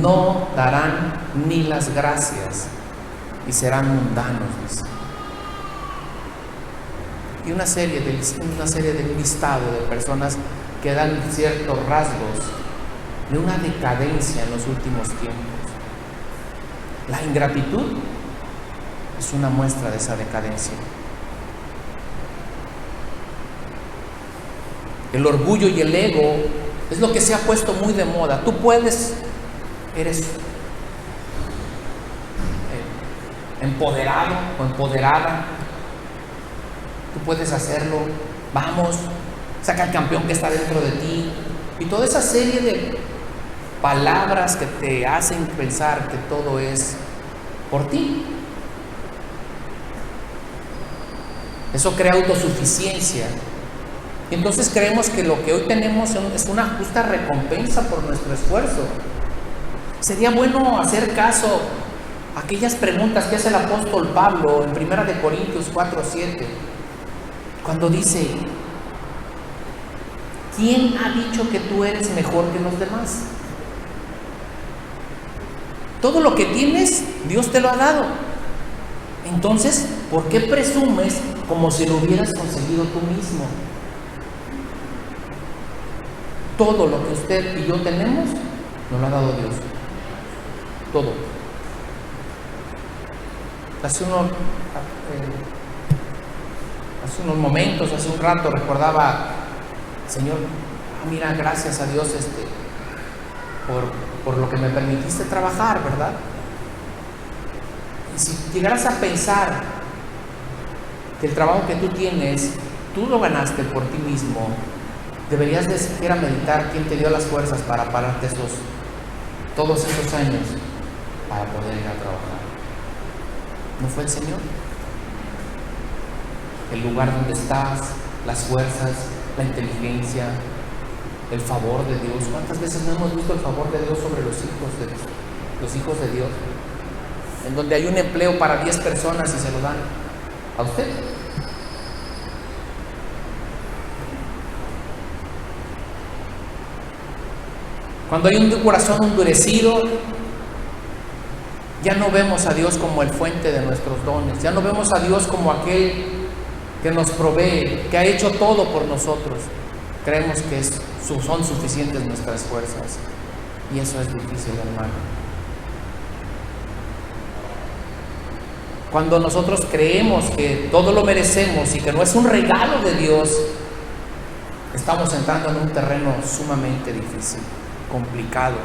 Speaker 6: no darán ni las gracias y serán mundanos, dice. Y una serie de listado de personas que dan ciertos rasgos de una decadencia en los últimos tiempos. La ingratitud es una muestra de esa decadencia. El orgullo y el ego es lo que se ha puesto muy de moda. Tú puedes, eres empoderado o empoderada, tú puedes hacerlo, vamos, saca al campeón que está dentro de ti, y toda esa serie de palabras que te hacen pensar que todo es por ti. Eso crea autosuficiencia. Y entonces creemos que lo que hoy tenemos es una justa recompensa por nuestro esfuerzo. Sería bueno hacer caso a aquellas preguntas que hace el apóstol Pablo en 1 Corintios 4:7, cuando dice: ¿quién ha dicho que tú eres mejor que los demás? Todo lo que tienes, Dios te lo ha dado. Entonces, ¿por qué presumes como si lo hubieras conseguido tú mismo? Todo lo que usted y yo tenemos, nos lo ha dado Dios. Todo. Hace unos momentos, hace un rato, recordaba: Señor, mira, gracias a Dios por lo que me permitiste trabajar, ¿verdad? Y si llegaras a pensar que el trabajo que tú tienes, tú lo ganaste por ti mismo, deberías de siquiera meditar quién te dio las fuerzas para pararte todos esos años para poder ir a trabajar. ¿No fue el Señor? El lugar donde estás, las fuerzas, la inteligencia, el favor de Dios. ¿Cuántas veces no hemos visto el favor de Dios sobre los hijos de Dios? En donde hay un empleo para 10 personas y se lo dan a usted. Cuando hay un corazón endurecido, ya no vemos a Dios como el fuente de nuestros dones, ya no vemos a Dios como aquel que nos provee, que ha hecho todo por nosotros. Creemos que son suficientes nuestras fuerzas, y eso es difícil, hermano. Cuando nosotros creemos que todo lo merecemos y que no es un regalo de Dios, estamos entrando en un terreno sumamente difícil, complicado.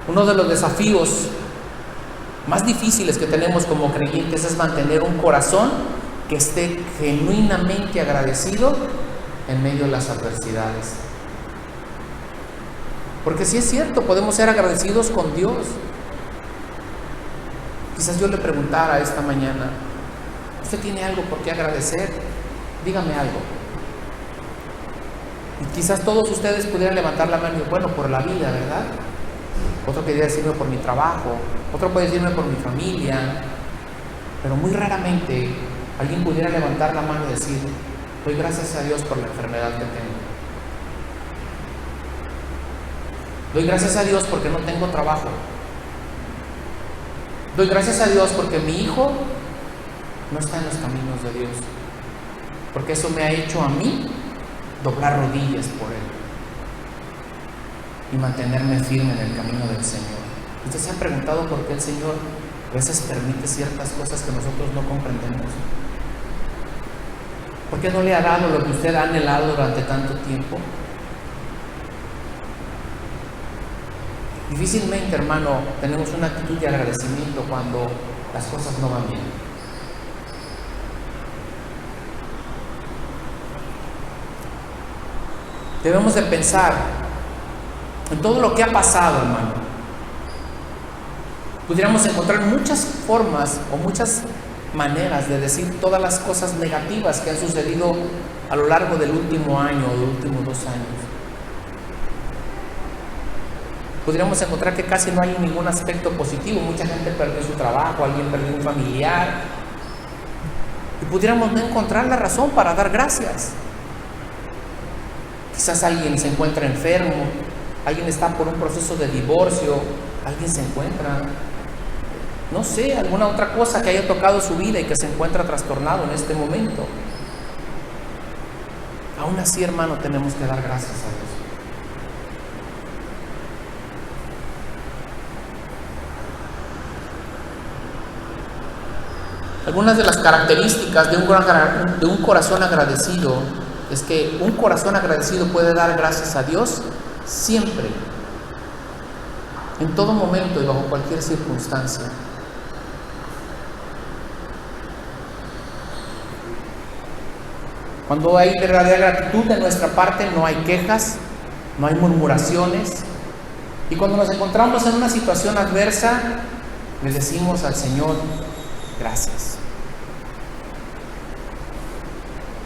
Speaker 6: Uno de los desafíos más difíciles que tenemos como creyentes es mantener un corazón que esté genuinamente agradecido en medio de las adversidades. Porque sí es cierto, podemos ser agradecidos con Dios. Quizás yo le preguntara esta mañana, ¿usted tiene algo por qué agradecer? Dígame algo. Y quizás todos ustedes pudieran levantar la mano y decir, bueno, por la vida, ¿verdad? Otro podría decirme por mi trabajo, otro puede decirme por mi familia, pero muy raramente alguien pudiera levantar la mano y decir, doy gracias a Dios por la enfermedad que tengo. Doy gracias a Dios porque no tengo trabajo. Doy gracias a Dios porque mi hijo no está en los caminos de Dios, porque eso me ha hecho a mí doblar rodillas por Él y mantenerme firme en el camino del Señor. ¿Usted se ha preguntado por qué el Señor a veces permite ciertas cosas que nosotros no comprendemos? ¿Por qué no le ha dado lo que usted ha anhelado durante tanto tiempo? Difícilmente, hermano, tenemos una actitud de agradecimiento cuando las cosas no van bien. Debemos de pensar en todo lo que ha pasado, hermano. Pudiéramos encontrar muchas formas o muchas maneras de decir todas las cosas negativas que han sucedido a lo largo del último año o de los últimos 2 años. Podríamos encontrar que casi no hay ningún aspecto positivo. Mucha gente perdió su trabajo, alguien perdió un familiar. Y pudiéramos no encontrar la razón para dar gracias. Quizás alguien se encuentra enfermo, alguien está por un proceso de divorcio, alguien se encuentra, no sé, alguna otra cosa que haya tocado su vida y que se encuentra trastornado en este momento. Aún así, hermano, tenemos que dar gracias a Dios. Algunas de las características de un corazón agradecido es que un corazón agradecido puede dar gracias a Dios siempre, en todo momento y bajo cualquier circunstancia. Cuando hay verdadera gratitud de nuestra parte, no hay quejas, no hay murmuraciones. Y cuando nos encontramos en una situación adversa, le decimos al Señor, gracias.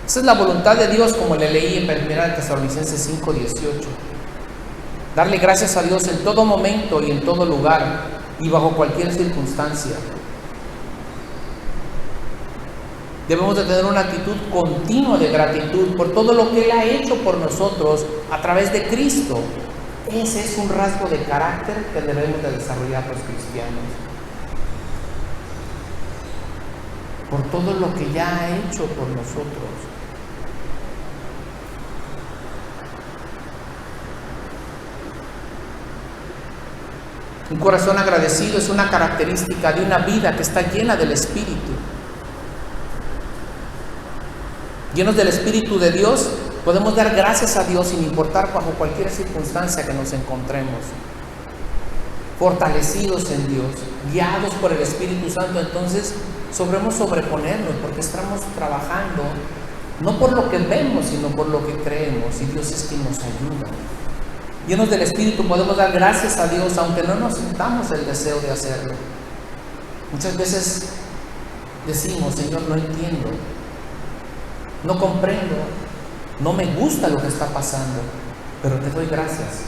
Speaker 6: Esa es la voluntad de Dios, como le leí en 1 Tesalonicenses 5:18. Darle gracias a Dios en todo momento y en todo lugar y bajo cualquier circunstancia. Debemos de tener una actitud continua de gratitud por todo lo que Él ha hecho por nosotros a través de Cristo. Ese es un rasgo de carácter que debemos de desarrollar los cristianos. Por todo lo que ya ha hecho por nosotros. Un corazón agradecido es una característica de una vida que está llena del Espíritu. Llenos del Espíritu de Dios, podemos dar gracias a Dios sin importar bajo cualquier circunstancia que nos encontremos. Fortalecidos en Dios, guiados por el Espíritu Santo, entonces sabremos sobreponernos porque estamos trabajando no por lo que vemos, sino por lo que creemos, y Dios es quien nos ayuda. Llenos del Espíritu podemos dar gracias a Dios aunque no nos sintamos el deseo de hacerlo. Muchas veces decimos, Señor, no entiendo, no comprendo, no me gusta lo que está pasando, pero te doy gracias,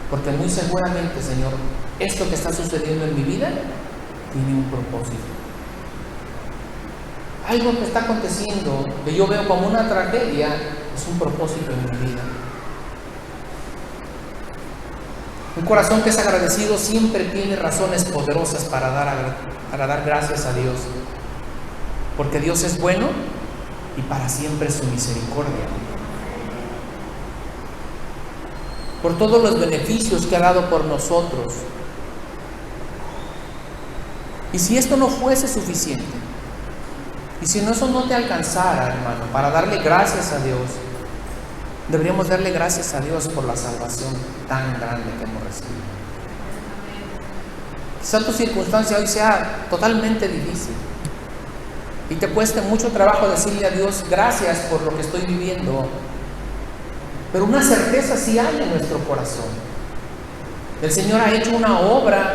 Speaker 6: porque muy seguramente, Señor, esto que está sucediendo en mi vida tiene un propósito. Algo que está aconteciendo, que yo veo como una tragedia, es un propósito en mi vida. Un corazón que es agradecido siempre tiene razones poderosas para dar gracias a Dios, porque Dios es bueno y para siempre es su misericordia. Por todos los beneficios que ha dado por nosotros. Y si esto no fuese suficiente, y si eso no te alcanzara, hermano, para darle gracias a Dios, deberíamos darle gracias a Dios por la salvación tan grande que hemos recibido. Quizá tu circunstancia hoy sea totalmente difícil y te cueste mucho trabajo decirle a Dios gracias por lo que estoy viviendo, pero una certeza sí hay en nuestro corazón. El Señor ha hecho una obra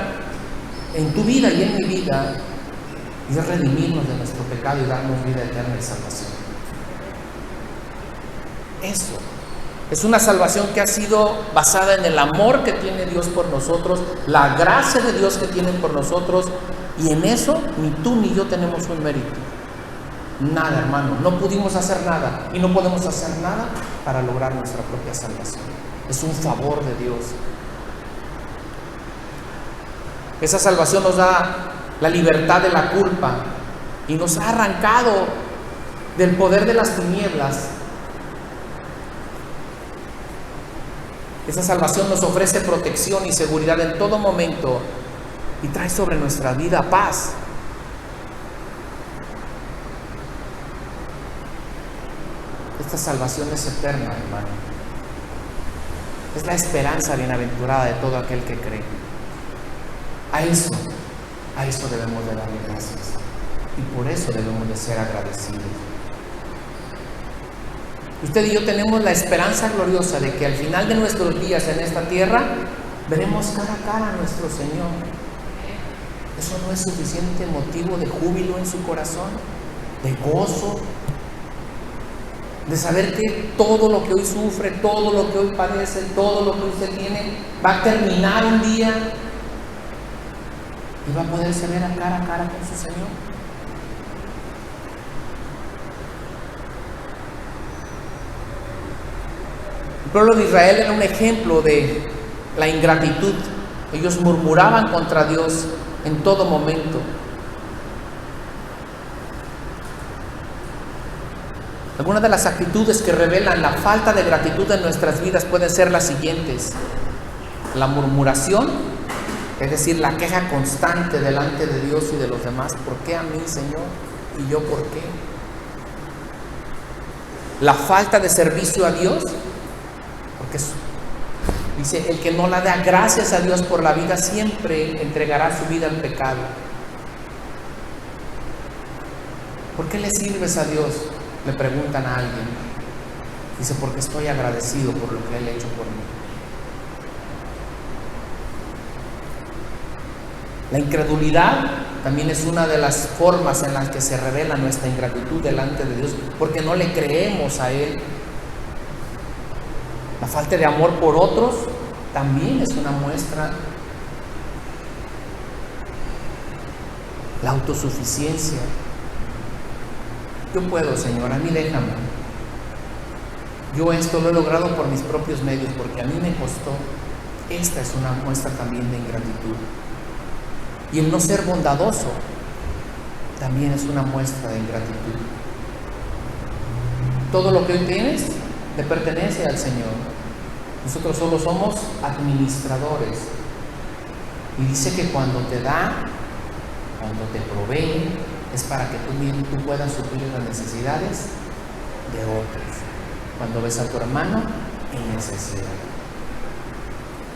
Speaker 6: en tu vida y en mi vida, y es redimirnos de nuestro pecado y darnos vida eterna y salvación. Eso es una salvación que ha sido basada en el amor que tiene Dios por nosotros, la gracia de Dios que tiene por nosotros, y en eso ni tú ni yo tenemos un mérito. Nada, hermano, no pudimos hacer nada y no podemos hacer nada para lograr nuestra propia salvación. Es un favor de Dios. Esa salvación nos da la libertad de la culpa y nos ha arrancado del poder de las tinieblas. Esa salvación nos ofrece protección y seguridad en todo momento y trae sobre nuestra vida paz. Esta salvación es eterna, hermano. Es la esperanza bienaventurada de todo aquel que cree. A eso debemos de darle gracias. Y por eso debemos de ser agradecidos. Usted y yo tenemos la esperanza gloriosa de que al final de nuestros días en esta tierra veremos cara a cara a nuestro Señor. ¿Eso no es suficiente motivo de júbilo en su corazón? ¿De gozo? De saber que todo lo que hoy sufre, todo lo que hoy padece, todo lo que usted tiene, va a terminar un día y va a poderse ver a cara con su Señor. El pueblo de Israel era un ejemplo de la ingratitud. Ellos murmuraban contra Dios en todo momento. Algunas de las actitudes que revelan la falta de gratitud en nuestras vidas pueden ser las siguientes: la murmuración, es decir, la queja constante delante de Dios y de los demás. ¿Por qué a mí, Señor? ¿Y yo por qué? La falta de servicio a Dios, porque dice, el que no le da gracias a Dios por la vida siempre entregará su vida al pecado. ¿Por qué le sirves a Dios?, le preguntan a alguien. Dice, porque estoy agradecido por lo que Él ha hecho por mí. La incredulidad también es una de las formas en las que se revela nuestra ingratitud delante de Dios, porque no le creemos a Él. La falta de amor por otros también es una muestra. La autosuficiencia. Yo puedo, Señor, a mí déjame. Yo esto lo he logrado por mis propios medios, porque a mí me costó. Esta es una muestra también de ingratitud. Y el no ser bondadoso también es una muestra de ingratitud. Todo lo que hoy tienes le pertenece al Señor. Nosotros solo somos administradores. Y dice que cuando te da, cuando te provee, es para que tú puedas suplir las necesidades de otros. Cuando ves a tu hermano en necesidad.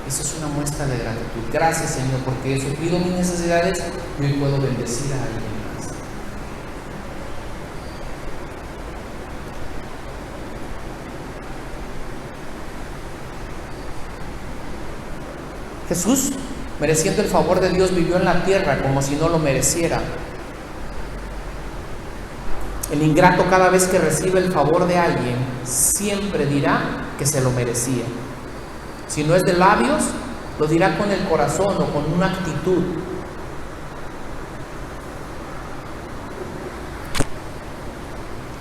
Speaker 6: Eso es una muestra de gratitud. Gracias, Señor, porque he suplido mis necesidades y hoy puedo bendecir a alguien más. Jesús, mereciendo el favor de Dios, vivió en la tierra como si no lo mereciera. El ingrato, cada vez que recibe el favor de alguien, siempre dirá que se lo merecía. Si no es de labios, lo dirá con el corazón o con una actitud.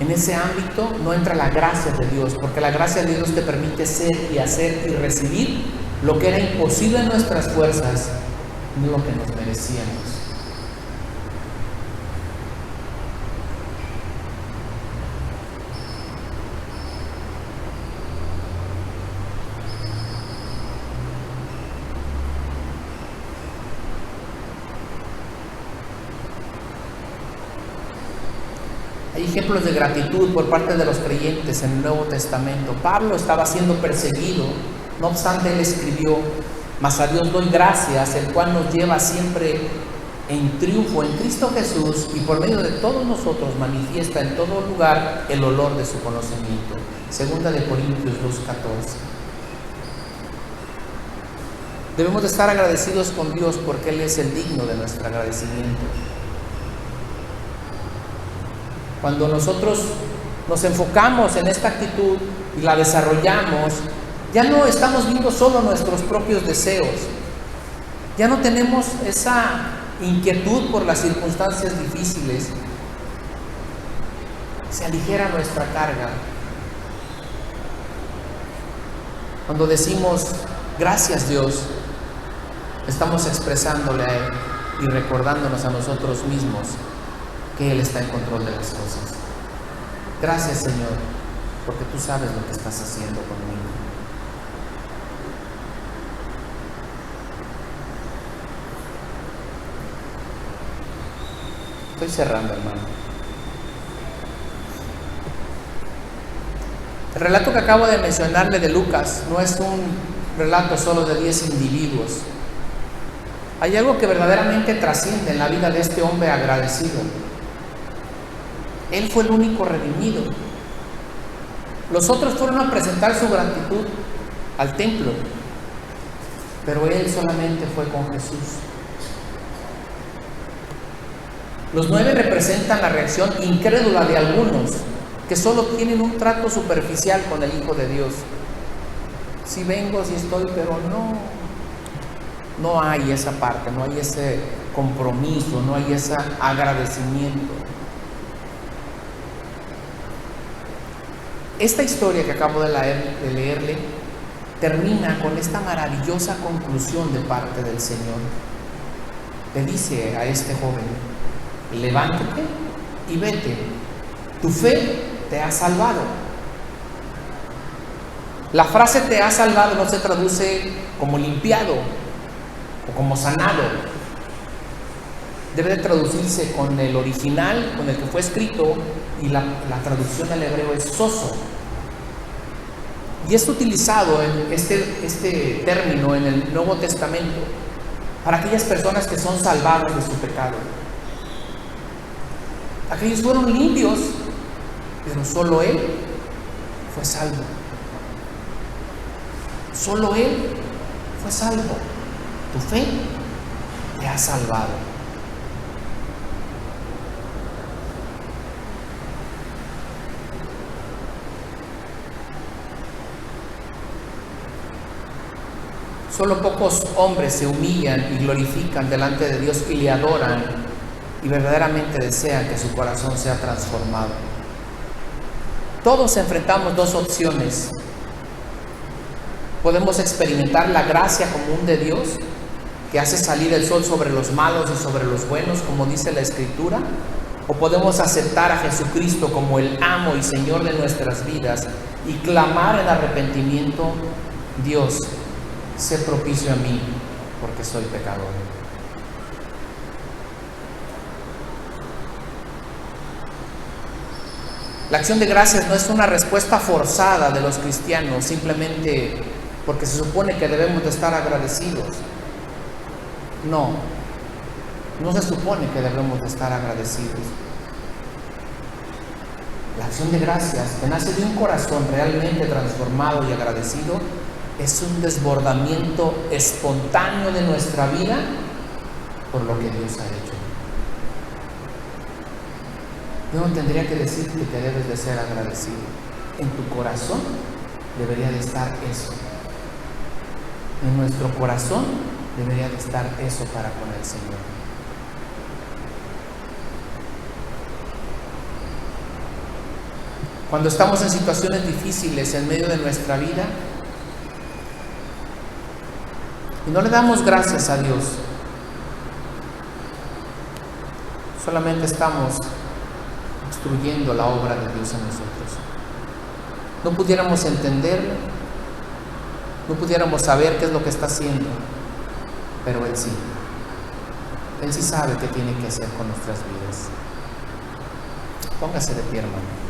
Speaker 6: En ese ámbito no entra la gracia de Dios, porque la gracia de Dios te permite ser y hacer y recibir lo que era imposible en nuestras fuerzas, no lo que nos merecíamos. Hay ejemplos de gratitud por parte de los creyentes en el Nuevo Testamento. Pablo estaba siendo perseguido, no obstante él escribió: mas a Dios doy gracias, el cual nos lleva siempre en triunfo en Cristo Jesús, y por medio de todos nosotros manifiesta en todo lugar el olor de su conocimiento. Segunda de Corintios 2:14. Debemos de estar agradecidos con Dios porque Él es el digno de nuestro agradecimiento. Cuando nosotros nos enfocamos en esta actitud y la desarrollamos, ya no estamos viendo solo nuestros propios deseos, ya no tenemos esa inquietud por las circunstancias difíciles, se aligera nuestra carga. Cuando decimos gracias Dios, estamos expresándole a Él y recordándonos a nosotros mismos que Él está en control de las cosas. Gracias Señor, porque tú sabes lo que estás haciendo conmigo. Estoy cerrando, hermano. El relato que acabo de mencionarle de Lucas no es un relato solo de 10 individuos. Hay algo que verdaderamente trasciende en la vida de este hombre agradecido. Él fue el único redimido. Los otros fueron a presentar su gratitud al templo, pero él solamente fue con Jesús. Los 9 representan la reacción incrédula de algunos que solo tienen un trato superficial con el Hijo de Dios. Sí vengo, sí estoy, pero no hay esa parte, no hay ese compromiso, no hay ese agradecimiento. Esta historia que acabo de leerle termina con esta maravillosa conclusión de parte del Señor. Le dice a este joven: levántate y vete, tu fe te ha salvado. La frase "te ha salvado" no se traduce como limpiado o como sanado. Debe de traducirse con el original con el que fue escrito, y la traducción al hebreo es soso. Y es utilizado en este término en el Nuevo Testamento para aquellas personas que son salvadas de su pecado. Aquellos fueron limpios, pero solo Él fue salvo. Solo Él fue salvo. Tu fe te ha salvado. Solo pocos hombres se humillan y glorifican delante de Dios y le adoran y verdaderamente desean que su corazón sea transformado. Todos enfrentamos dos opciones. Podemos experimentar la gracia común de Dios, que hace salir el sol sobre los malos y sobre los buenos, como dice la Escritura, o podemos aceptar a Jesucristo como el amo y Señor de nuestras vidas y clamar en arrepentimiento: Dios, sé propicio a mí, porque soy pecador. La acción de gracias no es una respuesta forzada de los cristianos, simplemente porque se supone que debemos de estar agradecidos. No se supone que debemos de estar agradecidos. La acción de gracias, que nace de un corazón realmente transformado y agradecido, es un desbordamiento espontáneo de nuestra vida por lo que Dios ha hecho. Yo no tendría que decirte que debes de ser agradecido. En tu corazón debería de estar eso. En nuestro corazón debería de estar eso para con el Señor. Cuando estamos en situaciones difíciles en medio de nuestra vida y no le damos gracias a Dios, solamente estamos obstruyendo la obra de Dios en nosotros. No pudiéramos entenderlo, no pudiéramos saber qué es lo que está haciendo, pero Él sí. Él sí sabe qué tiene que hacer con nuestras vidas. Póngase de pie, hermano.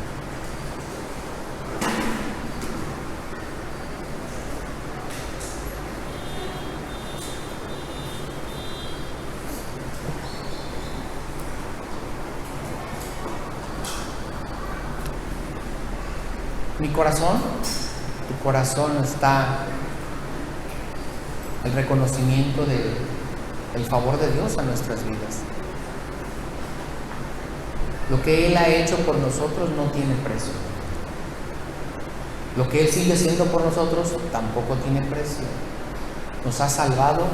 Speaker 6: Mi corazón, tu corazón está el reconocimiento del favor de Dios a nuestras vidas. Lo que Él ha hecho por nosotros no tiene precio. Lo que Él sigue haciendo por nosotros tampoco tiene precio. Nos ha salvado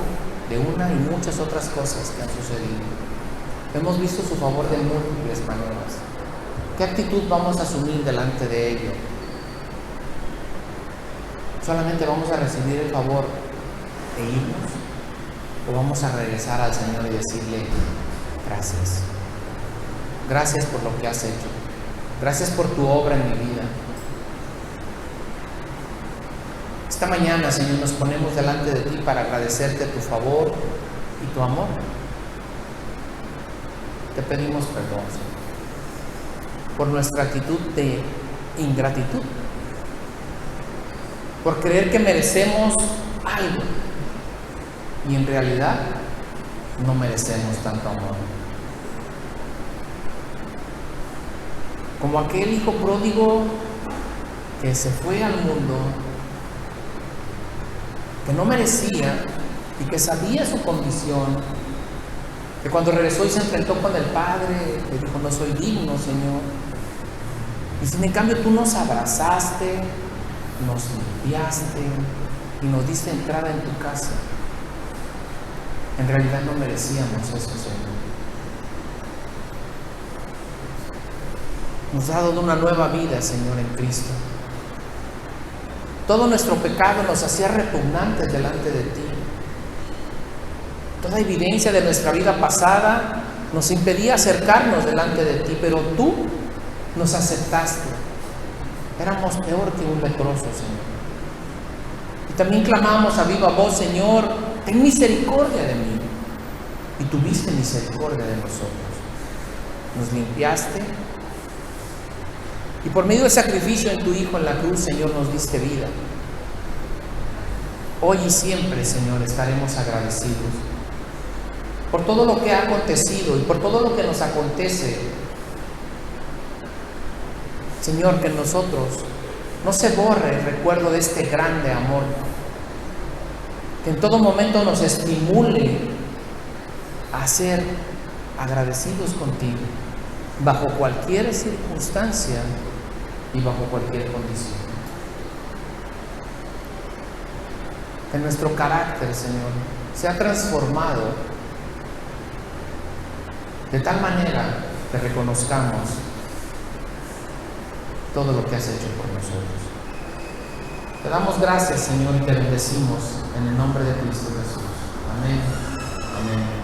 Speaker 6: de una y muchas otras cosas que han sucedido. Hemos visto su favor de múltiples maneras. ¿Qué actitud vamos a asumir delante de ello? ¿Solamente vamos a recibir el favor e irnos? ¿O vamos a regresar al Señor y decirle gracias? Gracias por lo que has hecho. Gracias por tu obra en mi vida. Esta mañana, Señor, nos ponemos delante de ti para agradecerte tu favor y tu amor. Te pedimos perdón, Señor, por nuestra actitud de ingratitud, por creer que merecemos algo y en realidad no merecemos tanto amor. Como aquel hijo pródigo que se fue al mundo, que no merecía y que sabía su condición, que cuando regresó y se enfrentó con el Padre, le dijo: no soy digno, Señor. Y sin en cambio tú nos abrazaste, nos limpiaste y nos diste entrada en tu casa. En realidad no merecíamos eso, Señor. Nos has dado una nueva vida, Señor, en Cristo. Todo nuestro pecado nos hacía repugnantes delante de ti. Toda evidencia de nuestra vida pasada nos impedía acercarnos delante de ti, pero tú nos aceptaste. Éramos peor que un leproso, Señor. Y también clamamos a viva voz: Señor, ten misericordia de mí. Y tuviste misericordia de nosotros. Nos limpiaste. Y por medio del sacrificio en tu Hijo en la cruz, Señor, nos diste vida. Hoy y siempre, Señor, estaremos agradecidos por todo lo que ha acontecido y por todo lo que nos acontece. Señor, que en nosotros no se borre el recuerdo de este grande amor, que en todo momento nos estimule a ser agradecidos contigo, bajo cualquier circunstancia y bajo cualquier condición. Que nuestro carácter, Señor, sea transformado de tal manera que reconozcamos todo lo que has hecho por nosotros. Te damos gracias, Señor, y te bendecimos en el nombre de Cristo Jesús. Amén. Amén.